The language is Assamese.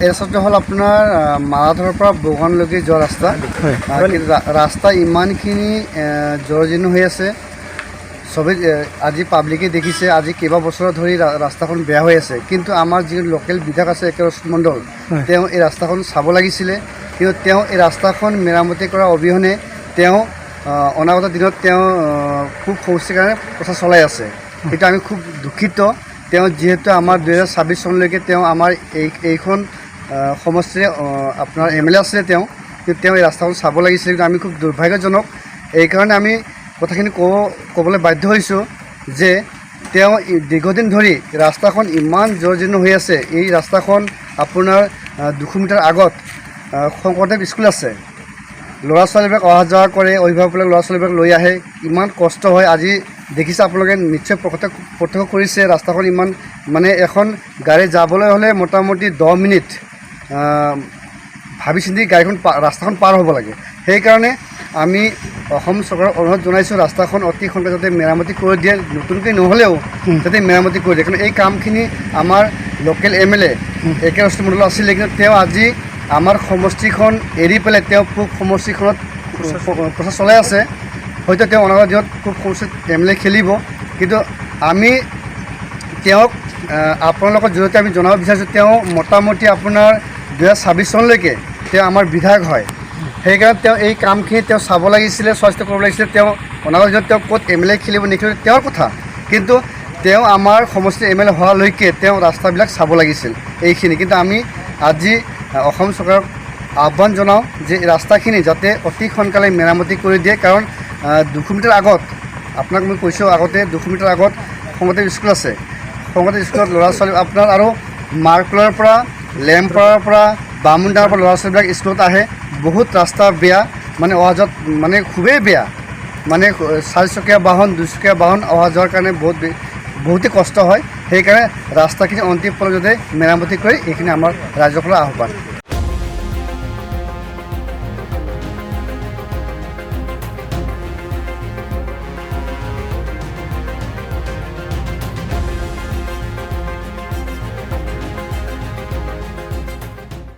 ৰাস্তাটো হ'ল আপোনাৰ মাৰাধৰৰ পৰা বগানলৈকে যোৱা ৰাস্তা। ৰাস্তা ইমানখিনি জৰাজীৰ্ণ হৈ আছে, চবেই আজি পাব্লিকে দেখিছে। আজি কেইবা বছৰ ধৰি ৰাস্তাখন বেয়া হৈ আছে, কিন্তু আমাৰ যি লোকেল বিধায়ক আছে একে মণ্ডল, তেওঁ এই ৰাস্তাখন চাব লাগিছিলে। কিন্তু তেওঁ এই ৰাস্তাখন মেৰামতি কৰা অবিহনে তেওঁ অনাগত দিনত তেওঁ খুব সমস্যাৰ কাৰণে প্ৰচাৰ চলাই আছে। সেইটো আমি খুব দুখিত। তেওঁ যিহেতু আমাৰ 2026 চনলৈকে তেওঁ আমাৰ এইখন সমষ্টিৰে আপোনাৰ MLA আছিলে কিন্তু তেওঁ এই ৰাস্তাখন চাব লাগিছিলে। কিন্তু আমি খুব দুৰ্ভাগ্যজনক, এইকাৰণে আমি কথাখিনি ক'বলৈ বাধ্য হৈছোঁ যে তেওঁ দীৰ্ঘদিন ধৰি ৰাস্তাখন ইমান জৰাজীৰ্ণ হৈ আছে। এই ৰাস্তাখন আপোনাৰ 200 মিটাৰ আগত শংকৰদেৱ স্কুল আছে। ল'ৰা ছোৱালীবিলাক অহা যোৱা কৰে, অভিভাৱকবিলাক ল'ৰা ছোৱালীবিলাক লৈ আহে, ইমান কষ্ট হয়। আজি দেখিছে আপোনালোকে, নিশ্চয় প্ৰত্যক্ষ কৰিছে ৰাস্তাখন ইমান মানে এখন গাড়ী যাবলৈ হ'লে মোটামুটি 10 মিনিট ভাবি চিন্তি গাড়ীখন ৰাস্তাখন পাৰ হ'ব লাগে। সেইকাৰণে আমি অসম চৰকাৰক অনুৰোধ জনাইছোঁ, ৰাস্তাখন অতি সোনকালে যাতে মেৰামতি কৰি দিয়ে, নতুনকৈ নহ'লেও যাতে মেৰামতি কৰি দিয়ে। কাৰণ এই কামখিনি আমাৰ লোকেল MLA একে মণ্ডল আছিলে, কিন্তু তেওঁ আজি আমাৰ সমষ্টিখন এৰি পেলাই তেওঁ পূব সমষ্টিখনত প্ৰচাৰ চলাই আছে। হয়তো তেওঁ অনাগত দিনত পূব সমষ্টিত MLA খেলিব, কিন্তু আমি তেওঁক আপোনালোকৰ জৰিয়তে আমি জনাব বিচাৰিছোঁ, তেওঁ মোটামুটি আপোনাৰ 2026 চনলৈকে তেওঁ আমাৰ বিধায়ক হয়। সেইকাৰণে তেওঁ এই কামখিনি তেওঁ চাব লাগিছিলে, স্বাস্থ্য কৰিব লাগিছিলে। তেওঁ অনাগত দিনত তেওঁ ক'ত MLA খেলিব নেখেলিব তেওঁৰ কথা, কিন্তু তেওঁ আমাৰ সমষ্টিৰ MLA হোৱালৈকে তেওঁ ৰাস্তাবিলাক চাব লাগিছিল এইখিনি। কিন্তু আমি আজি অসম চৰকাৰক আহ্বান জনাওঁ যে ৰাস্তাখিনি যাতে অতি সোনকালে মেৰামতি কৰি দিয়ে। কাৰণ 200 মিটাৰ আগত, আপোনাক মই কৈছোঁ আগতে, 200 মিটাৰ আগত শংকৰদেৱ স্কুল আছে। শংকৰদেৱ স্কুলত ল'ৰা ছোৱালী আপোনাৰ আৰু মাৰ্কলৰ পৰা, লেম্পাৰৰ পৰা, বামুণডাৰ পৰা ল'ৰা ছোৱালীবিলাক স্কুলত আহে। বহুত ৰাস্তা বেয়া, মানে অহা যোৱাত মানে খুবেই বেয়া, মানে 4চকীয়া বাহন 2চকীয়া বাহন অহা যোৱাৰ কাৰণে বহুতেই কষ্ট হয়। সেইকাৰণে ৰাস্তাখিনি অন্তিম পৰ্যায়ত মেৰামতি কৰি এইখিনি আমাৰ ৰাজ্যখনৰ আহ্বান।